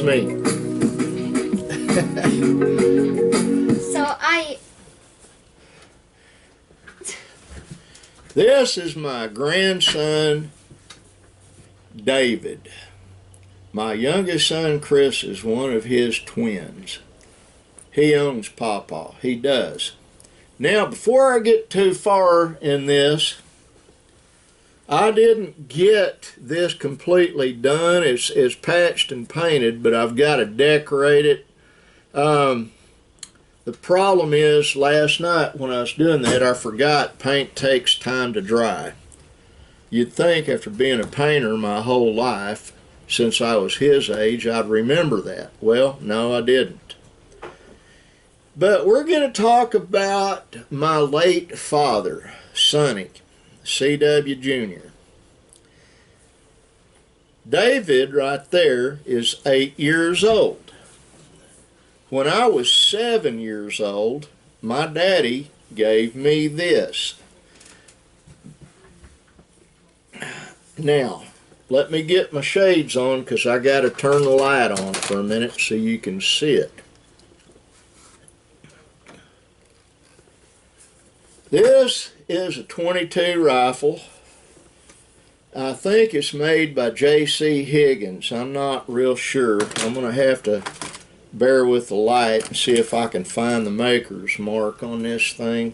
me. This is my grandson, David. My youngest son, Chris, is one of his twins. He owns Pawpaw. He does. Now, before I get too far in this, I didn't get this completely done. It's patched and painted, but I've got to decorate it. The problem is, last night when I was doing that, I forgot paint takes time to dry. You'd think after being a painter my whole life, since I was his age, I'd remember that. Well, no, I didn't. But we're going to talk about my late father, Sonny, C.W. Jr. David, right there, is 8 years old. When I was 7 years old, my daddy gave me this. Now, let me get my shades on because I got to turn the light on for a minute so you can see it. This is a .22 rifle. I think it's made by J.C. Higgins. I'm not real sure. I'm going to have to bear with the light and see if I can find the maker's mark on this thing.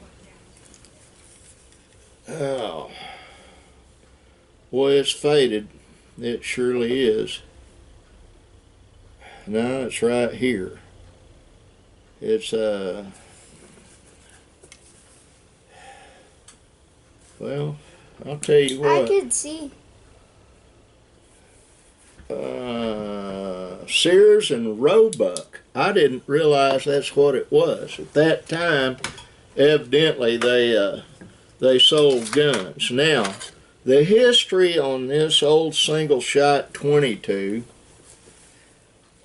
Oh, boy, it's faded. It surely is. No, it's right here. It's well, I'll tell you what. I could see. Sears and Roebuck. I didn't realize that's what it was. At that time, evidently they sold guns. Now, the history on this old single shot .22,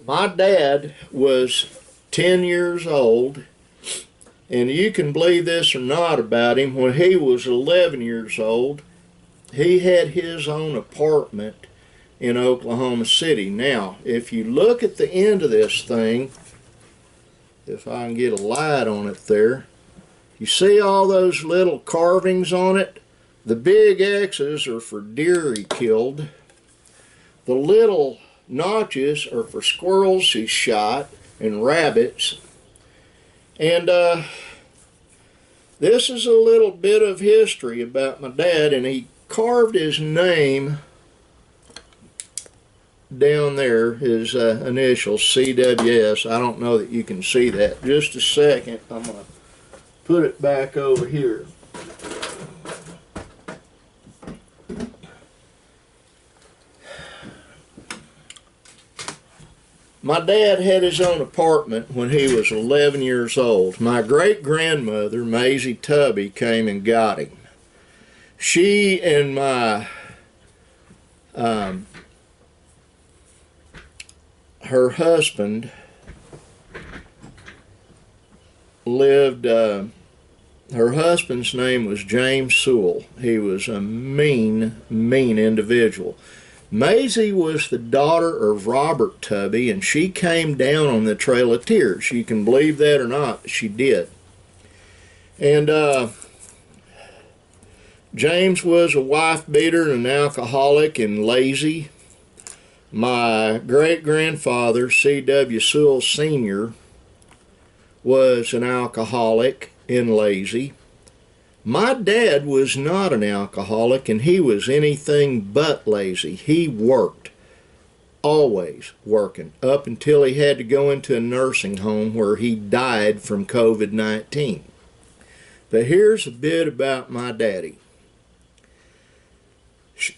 my dad was 10 years old, and you can believe this or not about him, when he was 11 years old, he had his own apartment in Oklahoma City. Now, if you look at the end of this thing, if I can get a light on it there, you see all those little carvings on it? The big X's are for deer he killed. The little notches are for squirrels he shot and rabbits. And this is a little bit of history about my dad, and he carved his name down there, his initials, CWS. I don't know that you can see that. Just a second, I'm going to put it back over here. My dad had his own apartment when he was 11 years old. My great-grandmother, Maisie Tubby, came and got him. She and my her husband lived, her husband's name was James Sewell. He was a mean individual. Maisie was the daughter of Robert Tubby, and she came down on the Trail of Tears. You can believe that or not, but she did. And James was a wife beater and an alcoholic and lazy. My great-grandfather, C.W. Sewell Sr., was an alcoholic and lazy. My dad was not an alcoholic, and he was anything but lazy. He worked, always working, up until he had to go into a nursing home where he died from COVID-19. But here's a bit about my daddy.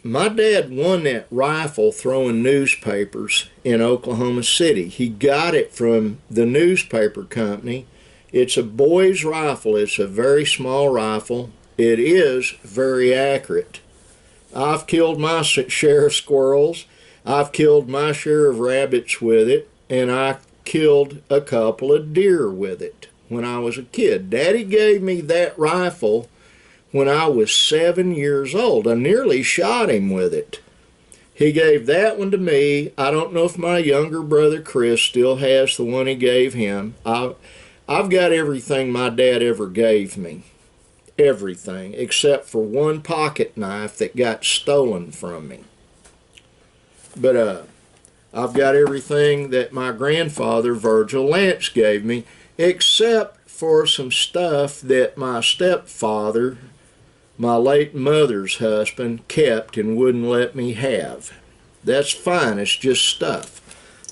My dad won that rifle throwing newspapers in Oklahoma City. He got it from the newspaper company. It's a boy's rifle. It's a very small rifle. It is very accurate. I've killed my share of squirrels. I've killed my share of rabbits with it, and I killed a couple of deer with it when I was a kid. Daddy gave me that rifle when I was 7 years old. I nearly shot him with it. He gave that one to me. I don't know if my younger brother Chris still has the one he gave him. I've got everything my dad ever gave me. Everything, except for one pocket knife that got stolen from me. But I've got everything that my grandfather Virgil Lance gave me, except for some stuff that my stepfather, my late mother's husband, kept and wouldn't let me have. That's fine, it's just stuff.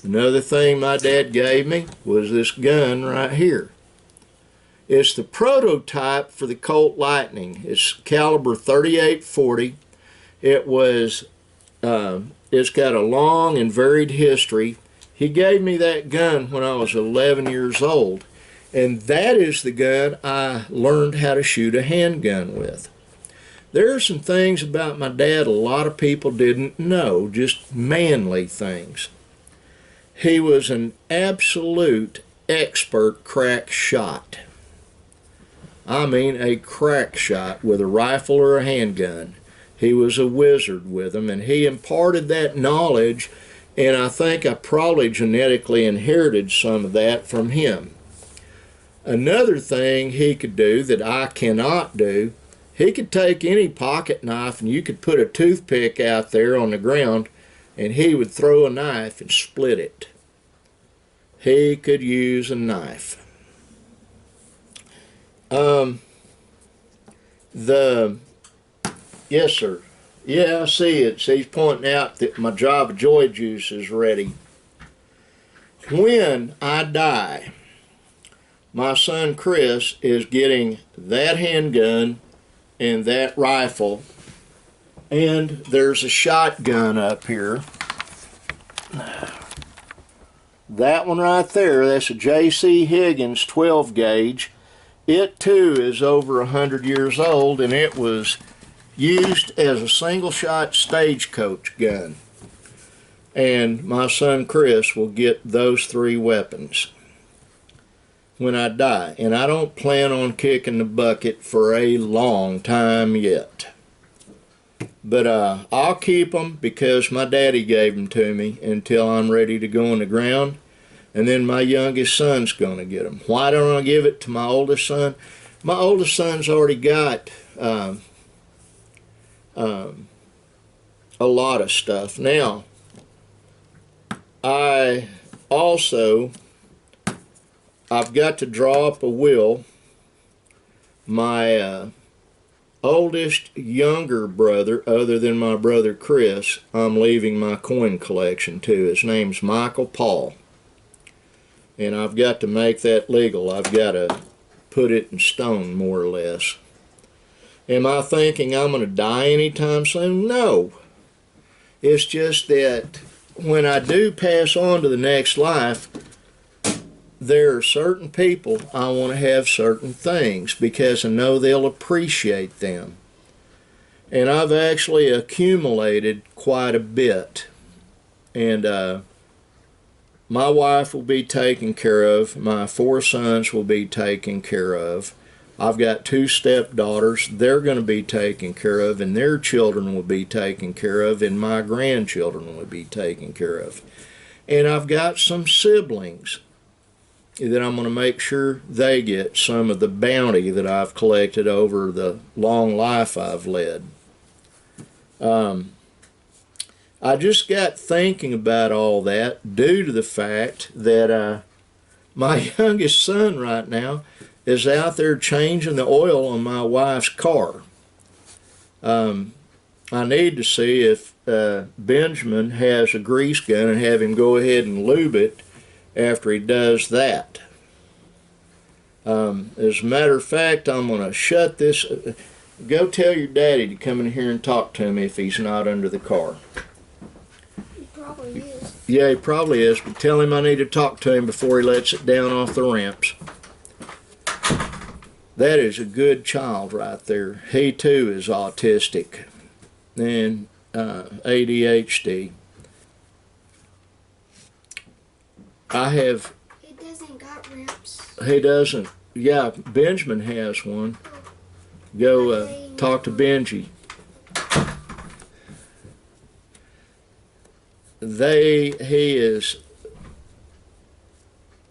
Another thing my dad gave me was this gun right here. It's the prototype for the Colt Lightning. It's caliber .38-40. It's got a long and varied history. He gave me that gun when I was 11 years old, and that is the gun I learned how to shoot a handgun with. There are some things about my dad a lot of people didn't know, just manly things. He was an absolute expert crack shot. I mean a crack shot with a rifle or a handgun. He was a wizard with them, and he imparted that knowledge, and I think I probably genetically inherited some of that from him. Another thing he could do that I cannot do, he could take any pocket knife and you could put a toothpick out there on the ground and he would throw a knife and split it. He could use a knife. Yes, sir. Yeah, I see it. So he's pointing out that my Java Joy juice is ready. When I die, my son Chris is getting that handgun and that rifle, and there's a shotgun up here. That one right there, that's a J.C. Higgins 12 gauge. It too is over 100 years old, and it was used as a single shot stagecoach gun. And my son Chris will get those three weapons when I die. And I don't plan on kicking the bucket for a long time yet. But I'll keep them because my daddy gave them to me until I'm ready to go in the ground. And then my youngest son's going to get them. Why don't I give it to my oldest son? My oldest son's already got a lot of stuff. Now, I've got to draw up a will. My oldest younger brother, other than my brother Chris, I'm leaving my coin collection to. His name's Michael Paul. And I've got to make that legal. I've got to put it in stone, more or less. Am I thinking I'm going to die anytime soon? No. It's just that when I do pass on to the next life, there are certain people I want to have certain things because I know they'll appreciate them. And I've actually accumulated quite a bit. And my wife will be taken care of. My 4 sons will be taken care of. I've got 2 stepdaughters. They're going to be taken care of, and their children will be taken care of, and my grandchildren will be taken care of. And I've got some siblings that I'm going to make sure they get some of the bounty that I've collected over the long life I've led. I just got thinking about all that due to the fact that my youngest son right now is out there changing the oil on my wife's car. I need to see if Benjamin has a grease gun and have him go ahead and lube it after he does that. As a matter of fact, I'm going to shut this. Go tell your daddy to come in here and talk to me if he's not under the car. He probably is. Yeah, he probably is, but tell him I need to talk to him before he lets it down off the ramps. That is a good child right there. He too is autistic and ADHD. He doesn't got ramps. He doesn't. Yeah, Benjamin has one. Go talk to Benji.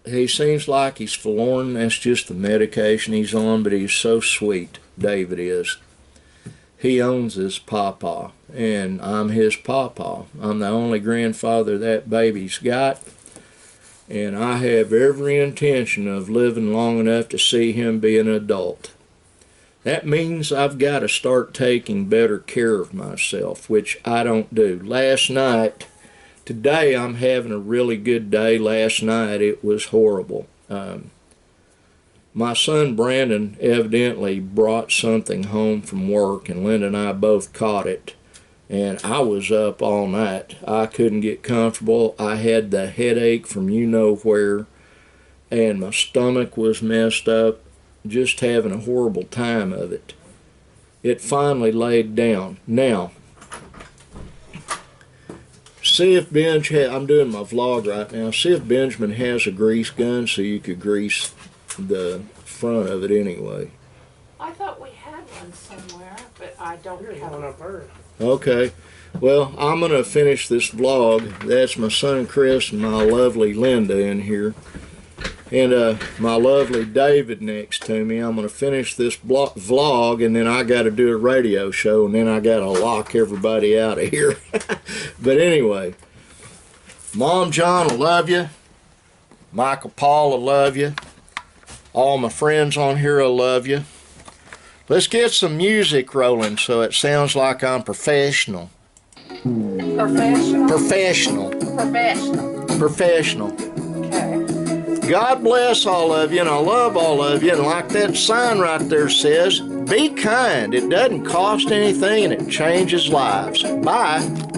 he seems like he's forlorn. That's just the medication he's on, but he's so sweet, David is. He owns his pawpaw, and I'm his pawpaw. I'm the only grandfather that baby's got, and I have every intention of living long enough to see him be an adult. That means I've got to start taking better care of myself, which I don't do. Today I'm having a really good day. Last night it was horrible. My son Brandon evidently brought something home from work, and Linda and I both caught it. And I was up all night. I couldn't get comfortable. I had the headache from you know where, and my stomach was messed up, just having a horrible time of it. It finally laid down. Now, see if I'm doing my vlog right now, see if Benjamin has a grease gun so you could grease the front of it anyway. I thought we had one somewhere, but I don't have one up there. Okay, well, I'm going to finish this vlog. That's my son Chris and my lovely Linda in here. And my lovely David next to me. I'm going to finish this vlog, and then I got to do a radio show, and then I got to lock everybody out of here. But anyway, Mom John, I love you. Michael Paul, I love you. All my friends on here, I love you. Let's get some music rolling so it sounds like I'm professional. Professional? Professional. Professional. Professional. Okay. God bless all of you, and I love all of you. And like that sign right there says, be kind. It doesn't cost anything, and it changes lives. Bye.